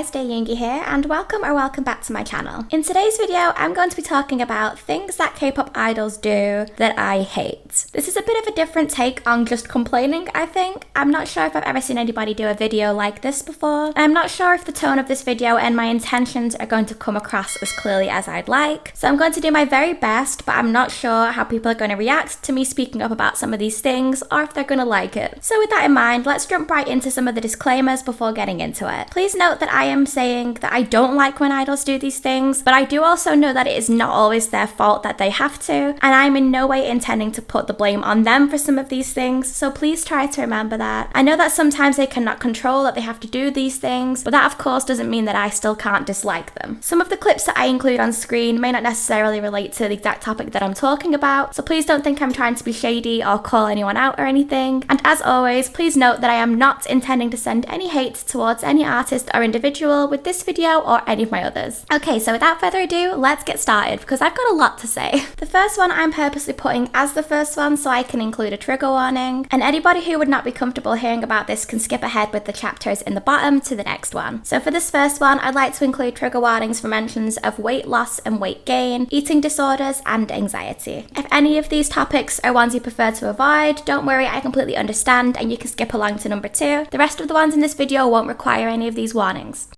guys, dearyoongi here, and welcome back to my channel. In today's video, I'm going to be talking about things that K-pop idols do that I hate. This is a bit of a different take on just complaining, I think. I'm not sure if I've ever seen anybody do a video like this before, and I'm not sure if the tone of this video and my intentions are going to come across as clearly as I'd like. So I'm going to do my very best, but I'm not sure how people are going to react to me speaking up about some of these things, or if they're going to like it. So with that in mind, let's jump right into some of the disclaimers before getting into it. Please note that I am saying that I don't like when idols do these things, but I do also know that it is not always their fault that they have to, and I'm in no way intending to put the blame on them for some of these things, so please try to remember that. I know that sometimes they cannot control that they have to do these things, but that of course doesn't mean that I still can't dislike them. Some of the clips that I include on screen may not necessarily relate to the exact topic that I'm talking about, so please don't think I'm trying to be shady or call anyone out or anything, and as always, please note that I am not intending to send any hate towards any artist or individual with this video or any of my others. Okay, so without further ado, let's get started because I've got a lot to say. The first one I'm purposely putting as the first one so I can include a trigger warning, and anybody who would not be comfortable hearing about this can skip ahead with the chapters in the bottom to the next one. So for this first one, I'd like to include trigger warnings for mentions of weight loss and weight gain, eating disorders, and anxiety. If any of these topics are ones you prefer to avoid, don't worry, I completely understand and you can skip along to number 2. The rest of the ones in this video won't require any of these warnings.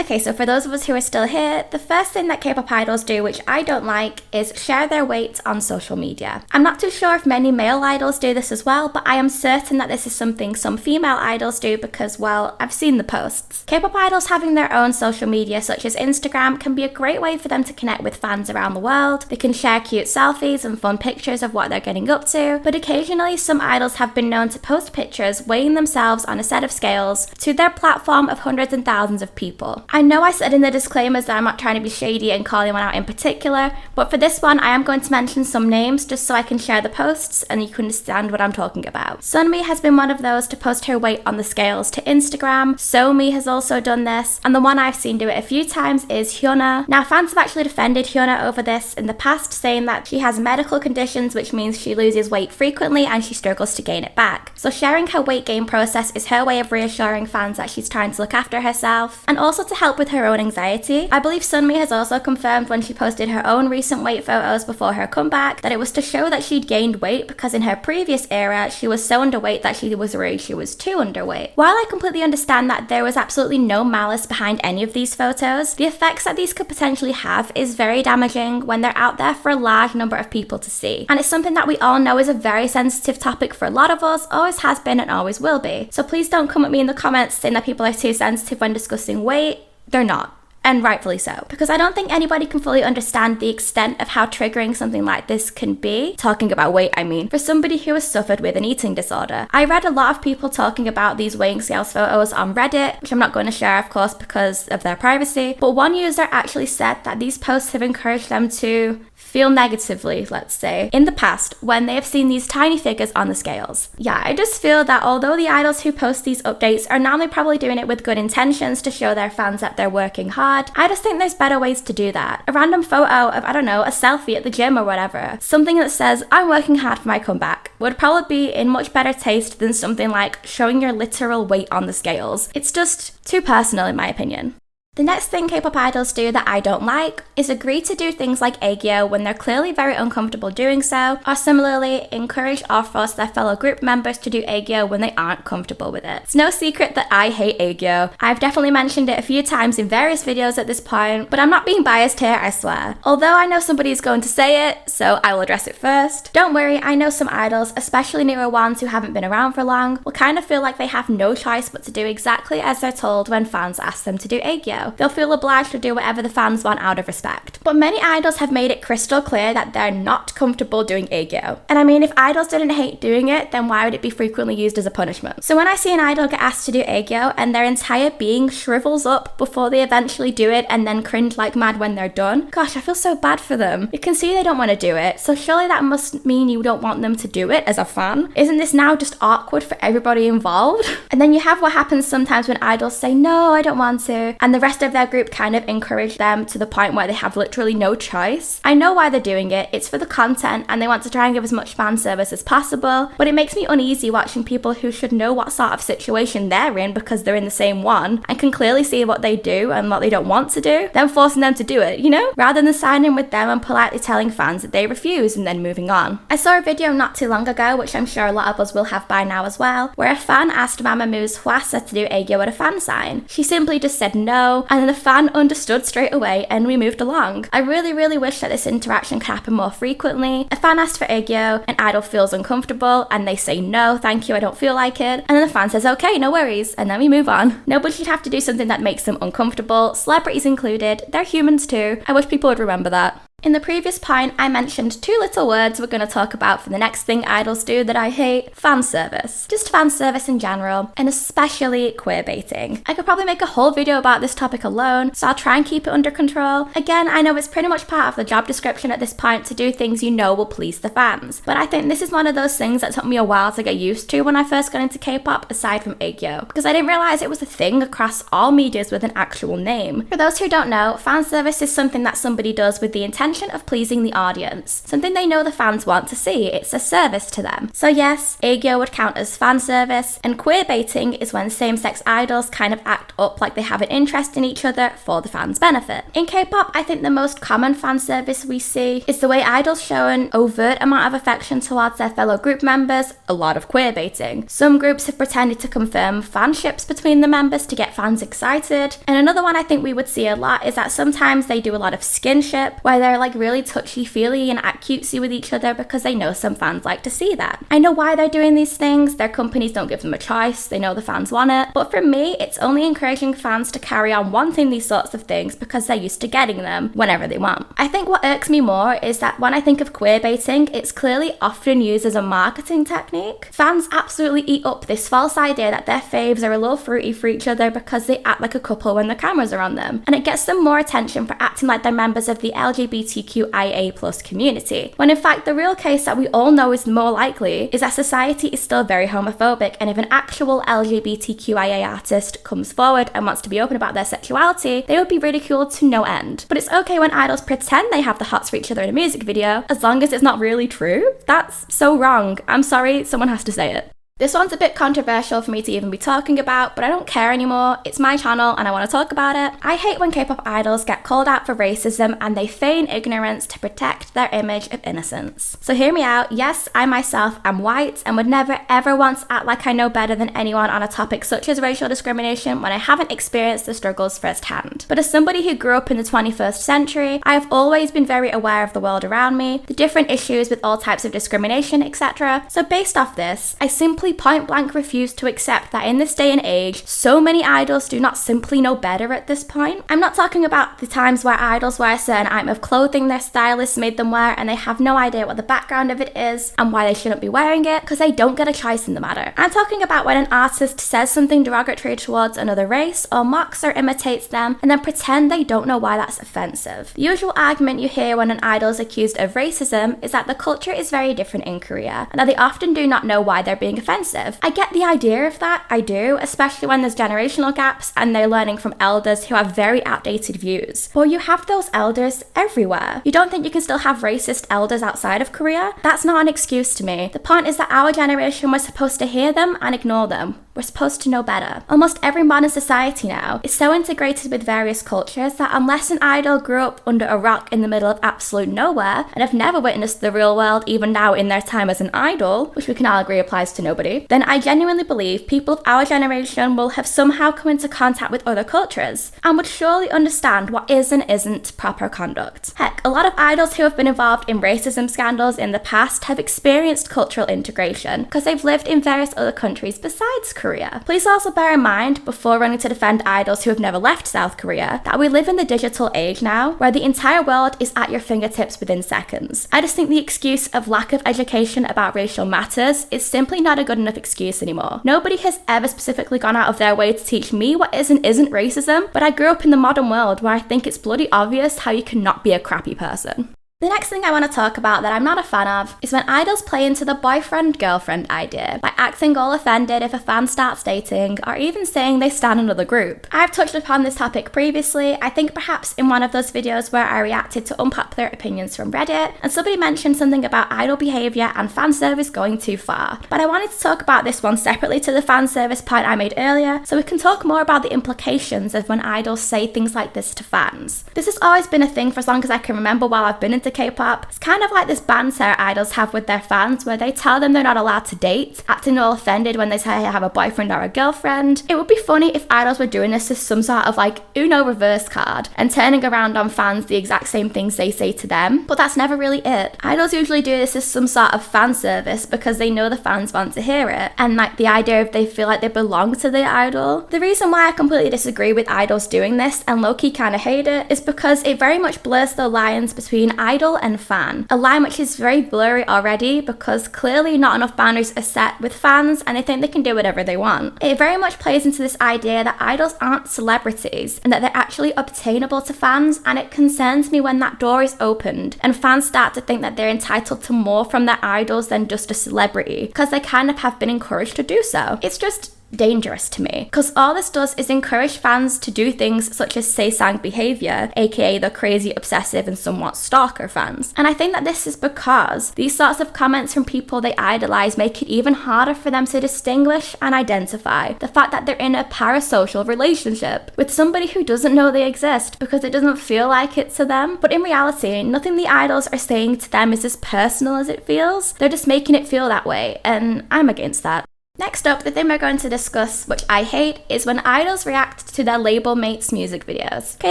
Okay, so for those of us who are still here, the first thing that K-pop idols do, which I don't like, is share their weight on social media. I'm not too sure if many male idols do this as well, but I am certain that this is something some female idols do because, well, I've seen the posts. K-pop idols having their own social media, such as Instagram, can be a great way for them to connect with fans around the world. They can share cute selfies and fun pictures of what they're getting up to, but occasionally some idols have been known to post pictures weighing themselves on a set of scales to their platform of hundreds and thousands of people. I know I said in the disclaimers that I'm not trying to be shady and call anyone out in particular, but for this one I am going to mention some names just so I can share the posts and you can understand what I'm talking about. Sunmi has been one of those to post her weight on the scales to Instagram. Somi has also done this, and the one I've seen do it a few times is Hyuna. Now fans have actually defended Hyuna over this in the past, saying that she has medical conditions which means she loses weight frequently and she struggles to gain it back. So sharing her weight gain process is her way of reassuring fans that she's trying to look after herself and also to help with her own anxiety. I believe Sunmi has also confirmed when she posted her own recent weight photos before her comeback that it was to show that she'd gained weight because in her previous era she was so underweight that she was worried she was too underweight. While I completely understand that there was absolutely no malice behind any of these photos, the effects that these could potentially have is very damaging when they're out there for a large number of people to see. And it's something that we all know is a very sensitive topic for a lot of us, always has been and always will be. So please don't come at me in the comments saying that people are too sensitive when discussing weight. They're not. And rightfully so. Because I don't think anybody can fully understand the extent of how triggering something like this can be, talking about weight I mean, for somebody who has suffered with an eating disorder. I read a lot of people talking about these weighing scales photos on Reddit, which I'm not going to share of course because of their privacy, but one user actually said that these posts have encouraged them to feel negatively, let's say, in the past when they have seen these tiny figures on the scales. Yeah, I just feel that although the idols who post these updates are normally probably doing it with good intentions to show their fans that they're working hard, I just think there's better ways to do that. A random photo of, I don't know, a selfie at the gym or whatever, something that says, I'm working hard for my comeback, would probably be in much better taste than something like showing your literal weight on the scales. It's just too personal in my opinion. The next thing K-pop idols do that I don't like is agree to do things like aegyo when they're clearly very uncomfortable doing so, or similarly encourage or force their fellow group members to do aegyo when they aren't comfortable with it. It's no secret that I hate aegyo. I've definitely mentioned it a few times in various videos at this point, but I'm not being biased here, I swear. Although I know somebody is going to say it, so I will address it first. Don't worry, I know some idols, especially newer ones who haven't been around for long, will kind of feel like they have no choice but to do exactly as they're told when fans ask them to do aegyo. They'll feel obliged to do whatever the fans want out of respect. But many idols have made it crystal clear that they're not comfortable doing aegyo. And I mean, if idols didn't hate doing it, then why would it be frequently used as a punishment? So when I see an idol get asked to do aegyo and their entire being shrivels up before they eventually do it and then cringe like mad when they're done, gosh, I feel so bad for them. You can see they don't want to do it, so surely that must mean you don't want them to do it as a fan. Isn't this now just awkward for everybody involved? And then you have what happens sometimes when idols say, no, I don't want to, and the rest rest of their group kind of encourage them to the point where they have literally no choice. I know why they're doing it. It's for the content and they want to try and give as much fan service as possible, but it makes me uneasy watching people who should know what sort of situation they're in because they're in the same one and can clearly see what they do and what they don't want to do, then forcing them to do it, you know? Rather than signing with them and politely telling fans that they refuse and then moving on. I saw a video not too long ago, which I'm sure a lot of us will have by now as well, where a fan asked Mamamoo's Hwasa to do Aegyo at a fan sign. She simply just said no, and then the fan understood straight away and we moved along. I really wish that this interaction could happen more frequently. A fan asked for Aegyo, an idol feels uncomfortable and they say no, thank you, I don't feel like it, and then the fan says okay, no worries, and then we move on. Nobody should have to do something that makes them uncomfortable, celebrities included. They're humans too. I wish people would remember that. In the previous point, I mentioned two little words we're going to talk about for the next thing idols do that I hate: fan service. Just fan service in general, and especially queerbaiting. I could probably make a whole video about this topic alone, so I'll try and keep it under control. Again, I know it's pretty much part of the job description at this point to do things you know will please the fans, but I think this is one of those things that took me a while to get used to when I first got into K-pop, aside from Aegyo, because I didn't realize it was a thing across all medias with an actual name. For those who don't know, fan service is something that somebody does with the intention of pleasing the audience, something they know the fans want to see. It's a service to them. So yes, Aegyo would count as fan service, and queerbaiting is when same-sex idols kind of act up like they have an interest in each other for the fans' benefit. In K-pop, I think the most common fan service we see is the way idols show an overt amount of affection towards their fellow group members, a lot of queerbaiting. Some groups have pretended to confirm fanships between the members to get fans excited, and another one I think we would see a lot is that sometimes they do a lot of skinship, where they're like really touchy-feely and act cutesy with each other because they know some fans like to see that. I know why they're doing these things. Their companies don't give them a choice. They know the fans want it. But for me, it's only encouraging fans to carry on wanting these sorts of things because they're used to getting them whenever they want. I think what irks me more is that when I think of queerbaiting, it's clearly often used as a marketing technique. Fans absolutely eat up this false idea that their faves are a little fruity for each other because they act like a couple when the cameras are on them. And it gets them more attention for acting like they're members of the LGBTQIA+ community, when in fact the real case that we all know is more likely is that society is still very homophobic, and if an actual LGBTQIA artist comes forward and wants to be open about their sexuality, they would be ridiculed to no end. But it's okay when idols pretend they have the hots for each other in a music video, as long as it's not really true. That's so wrong. I'm sorry, someone has to say it. This one's a bit controversial for me to even be talking about, but I don't care anymore. It's my channel and I want to talk about it. I hate when K-pop idols get called out for racism and they feign ignorance to protect their image of innocence. So hear me out. Yes, I myself am white and would never ever want to act like I know better than anyone on a topic such as racial discrimination when I haven't experienced the struggles firsthand. But as somebody who grew up in the 21st century, I have always been very aware of the world around me, the different issues with all types of discrimination, etc. So based off this, I simply point blank refuse to accept that in this day and age, so many idols do not simply know better at this point. I'm not talking about the times where idols wear a certain item of clothing their stylists made them wear and they have no idea what the background of it is and why they shouldn't be wearing it because they don't get a choice in the matter. I'm talking about when an artist says something derogatory towards another race or mocks or imitates them and then pretend they don't know why that's offensive. The usual argument you hear when an idol is accused of racism is that the culture is very different in Korea and that they often do not know why they're being offensive. I get the idea of that, I do, especially when there's generational gaps and they're learning from elders who have very outdated views. But you have those elders everywhere. You don't think you can still have racist elders outside of Korea? That's not an excuse to me. The point is that our generation was supposed to hear them and ignore them. We're supposed to know better. Almost every modern society now is so integrated with various cultures that unless an idol grew up under a rock in the middle of absolute nowhere and have never witnessed the real world even now in their time as an idol, which we can all agree applies to nobody, then I genuinely believe people of our generation will have somehow come into contact with other cultures and would surely understand what is and isn't proper conduct. Heck, a lot of idols who have been involved in racism scandals in the past have experienced cultural integration because they've lived in various other countries besides Korea. Please also bear in mind, before running to defend idols who have never left South Korea, that we live in the digital age now, where the entire world is at your fingertips within seconds. I just think the excuse of lack of education about racial matters is simply not a good enough excuse anymore. Nobody has ever specifically gone out of their way to teach me what is and isn't racism, but I grew up in the modern world where I think it's bloody obvious how you cannot be a crappy person. The next thing I want to talk about that I'm not a fan of is when idols play into the boyfriend-girlfriend idea by acting all offended if a fan starts dating or even saying they stan another group. I've touched upon this topic previously, I think perhaps in one of those videos where I reacted to unpopular opinions from Reddit, and somebody mentioned something about idol behaviour and fan service going too far. But I wanted to talk about this one separately to the fan service point I made earlier, so we can talk more about the implications of when idols say things like this to fans. This has always been a thing for as long as I can remember while I've been into K-pop. It's kind of like this banter idols have with their fans where they tell them they're not allowed to date, acting all offended when they say I have a boyfriend or a girlfriend. It would be funny if idols were doing this as some sort of like Uno reverse card and turning around on fans the exact same things they say to them, but that's never really it. Idols usually do this as some sort of fan service because they know the fans want to hear it, and like the idea of they feel like they belong to the idol. The reason why I completely disagree with idols doing this and low-key kind of hate it is because it very much blurs the lines between idol and fan, a line which is very blurry already because clearly not enough boundaries are set with fans and they think they can do whatever they want. It very much plays into this idea that idols aren't celebrities and that they're actually obtainable to fans, and it concerns me when that door is opened and fans start to think that they're entitled to more from their idols than just a celebrity because they kind of have been encouraged to do so. It's just dangerous to me because all this does is encourage fans to do things such as say-sang behaviour, aka the crazy, obsessive and somewhat stalker fans. And I think that this is because these sorts of comments from people they idolise make it even harder for them to distinguish and identify the fact that they're in a parasocial relationship with somebody who doesn't know they exist because it doesn't feel like it to them. But in reality, nothing the idols are saying to them is as personal as it feels. They're just making it feel that way, and I'm against that. Next up, the thing we're going to discuss, which I hate, is when idols react to their label mates' music videos. Okay,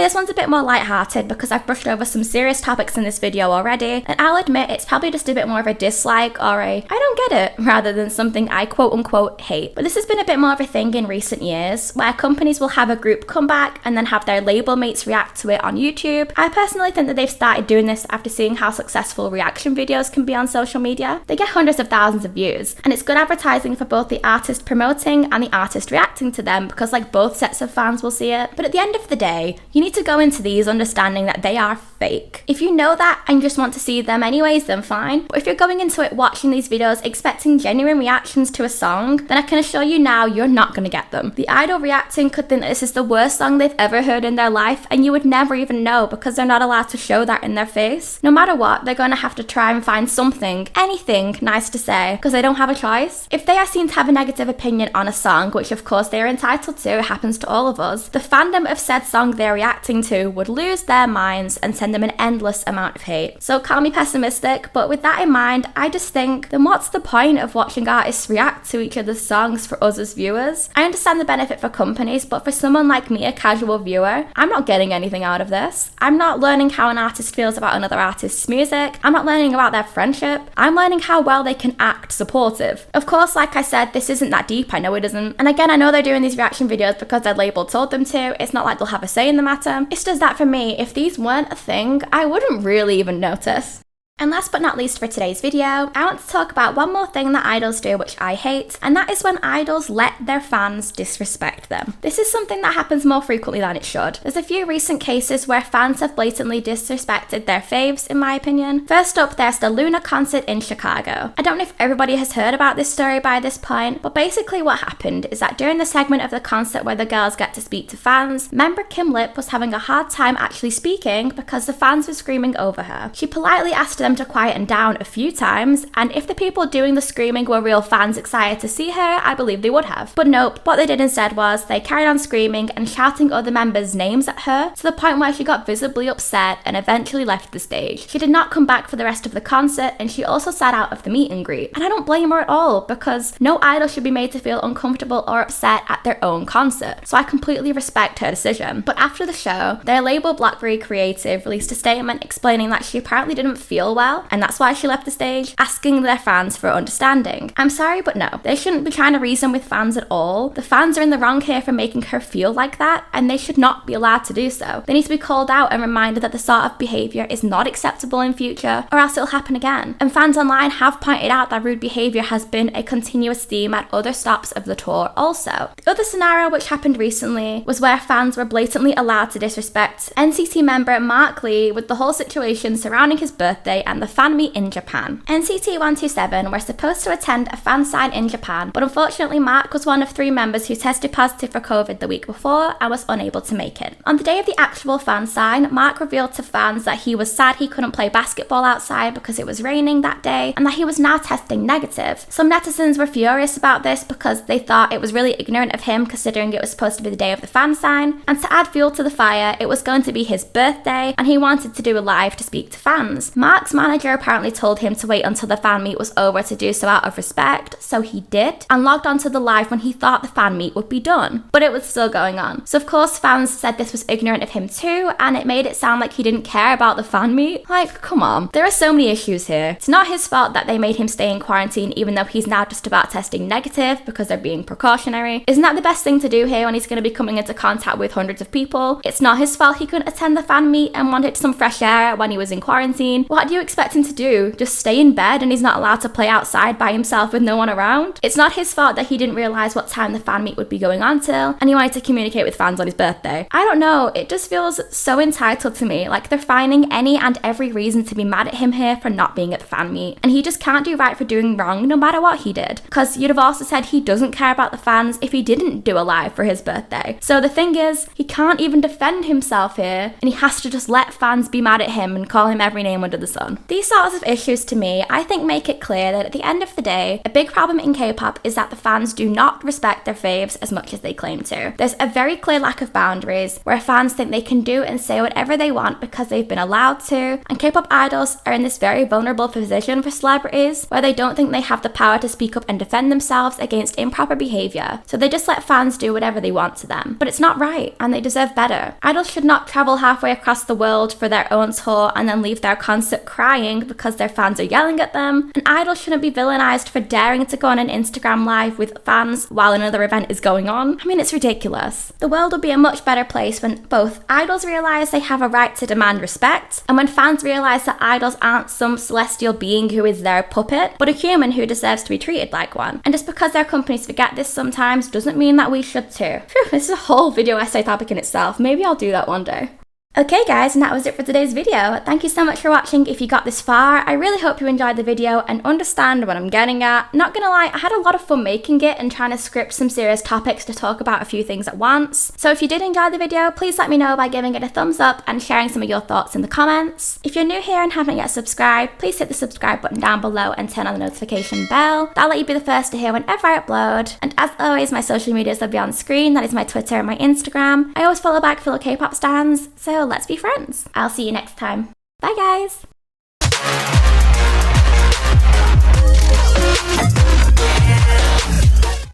this one's a bit more lighthearted because I've brushed over some serious topics in this video already, and I'll admit it's probably just a bit more of a dislike or a I don't get it, rather than something I quote-unquote hate. But this has been a bit more of a thing in recent years, where companies will have a group come back and then have their label mates react to it on YouTube. I personally think that they've started doing this after seeing how successful reaction videos can be on social media. They get hundreds of thousands of views, and it's good advertising for both the artist promoting and the artist reacting to them because like both sets of fans will see it. But at the end of the day, you need to go into these understanding that they are fake. If you know that and just want to see them anyways, then fine. But if you're going into it watching these videos expecting genuine reactions to a song, then I can assure you now you're not going to get them. The idol reacting could think that this is the worst song they've ever heard in their life, and you would never even know because they're not allowed to show that in their face. No matter what, they're going to have to try and find something, anything nice to say because they don't have a choice. If they are seen to have a negative opinion on a song, which of course they are entitled to, it happens to all of us, the fandom of said song they're reacting to would lose their minds and send them an endless amount of hate. So call me pessimistic, but with that in mind, I just think, then what's the point of watching artists react to each other's songs for us as viewers? I understand the benefit for companies, but for someone like me, a casual viewer, I'm not getting anything out of this. I'm not learning how an artist feels about another artist's music. I'm not learning about their friendship. I'm learning how well they can act supportive. Of course, like I said, this isn't that deep, I know it isn't. And again, I know they're doing these reaction videos because their label told them to. It's not like they'll have a say in the matter. It's just that for me, if these weren't a thing, I wouldn't really even notice. And last but not least for today's video, I want to talk about one more thing that idols do which I hate, and that is when idols let their fans disrespect them. This is something that happens more frequently than it should. There's a few recent cases where fans have blatantly disrespected their faves, in my opinion. First up, there's the Luna concert in Chicago. I don't know if everybody has heard about this story by this point, but basically what happened is that during the segment of the concert where the girls get to speak to fans, member Kim Lip was having a hard time actually speaking because the fans were screaming over her. She politely asked them to quieten down a few times, and if the people doing the screaming were real fans excited to see her, I believe they would have. But nope, what they did instead was they carried on screaming and shouting other members' names at her to the point where she got visibly upset and eventually left the stage. She did not come back for the rest of the concert, and she also sat out of the meet and greet. And I don't blame her at all, because no idol should be made to feel uncomfortable or upset at their own concert. So I completely respect her decision. But after the show, their label Blackberry Creative released a statement explaining that she apparently didn't feel feel well, and that's why she left the stage, asking their fans for understanding. I'm sorry, but no, they shouldn't be trying to reason with fans at all. The fans are in the wrong here for making her feel like that, and they should not be allowed to do so. They need to be called out and reminded that the sort of behaviour is not acceptable in future, or else it'll happen again. And fans online have pointed out that rude behaviour has been a continuous theme at other stops of the tour also. The other scenario which happened recently was where fans were blatantly allowed to disrespect NCT member Mark Lee with the whole situation surrounding his birthday and the fan meet in Japan. NCT 127 were supposed to attend a fan sign in Japan, but unfortunately Mark was one of 3 members who tested positive for COVID the week before and was unable to make it. On the day of the actual fan sign, Mark revealed to fans that he was sad he couldn't play basketball outside because it was raining that day and that he was now testing negative. Some netizens were furious about this because they thought it was really ignorant of him considering it was supposed to be the day of the fan sign, and to add fuel to the fire, it was going to be his birthday and he wanted to do a live to speak to fans. Mark's manager apparently told him to wait until the fan meet was over to do so out of respect, so he did, and logged onto the live when he thought the fan meet would be done, but it was still going on. So of course fans said this was ignorant of him too, and it made it sound like he didn't care about the fan meet. Like, come on. There are so many issues here. It's not his fault that they made him stay in quarantine even though he's now just about testing negative because they're being precautionary. Isn't that the best thing to do here when he's going to be coming into contact with hundreds of people? It's not his fault he couldn't attend the fan meet and wanted some fresh air when he was in quarantine. What do you expect him to do? Just stay in bed and he's not allowed to play outside by himself with no one around? It's not his fault that he didn't realise what time the fan meet would be going on till, and he wanted to communicate with fans on his birthday. I don't know, it just feels so entitled to me, like they're finding any and every reason to be mad at him here for not being at the fan meet, and he just can't do right for doing wrong no matter what he did, because you'd have also said he doesn't care about the fans if he didn't do a live for his birthday. So the thing is, he can't even defend himself here, and he has to just let fans be mad at him and call him every name under the sun. These sorts of issues to me, I think make it clear that at the end of the day, a big problem in K-pop is that the fans do not respect their faves as much as they claim to. There's a very clear lack of boundaries where fans think they can do and say whatever they want because they've been allowed to, and K-pop idols are in this very vulnerable position for celebrities where they don't think they have the power to speak up and defend themselves against improper behaviour, so they just let fans do whatever they want to them. But it's not right, and they deserve better. Idols should not travel halfway across the world for their own tour and then leave their concert crying because their fans are yelling at them, and idols shouldn't be villainized for daring to go on an Instagram live with fans while another event is going on. I mean, it's ridiculous. The world will be a much better place when both idols realise they have a right to demand respect, and when fans realise that idols aren't some celestial being who is their puppet, but a human who deserves to be treated like one. And just because their companies forget this sometimes doesn't mean that we should too. Phew, this is a whole video essay topic in itself. Maybe I'll do that one day. Okay guys, and that was it for today's video. Thank you so much for watching if you got this far. I really hope you enjoyed the video and understand what I'm getting at. Not gonna lie, I had a lot of fun making it and trying to script some serious topics to talk about a few things at once. So if you did enjoy the video, please let me know by giving it a thumbs up and sharing some of your thoughts in the comments. If you're new here and haven't yet subscribed, please hit the subscribe button down below and turn on the notification bell. That'll let you be the first to hear whenever I upload. And as always, my social medias will be on screen. That is my Twitter and my Instagram. I always follow back fellow K-pop stans, so let's be friends. I'll see you next time. Bye guys!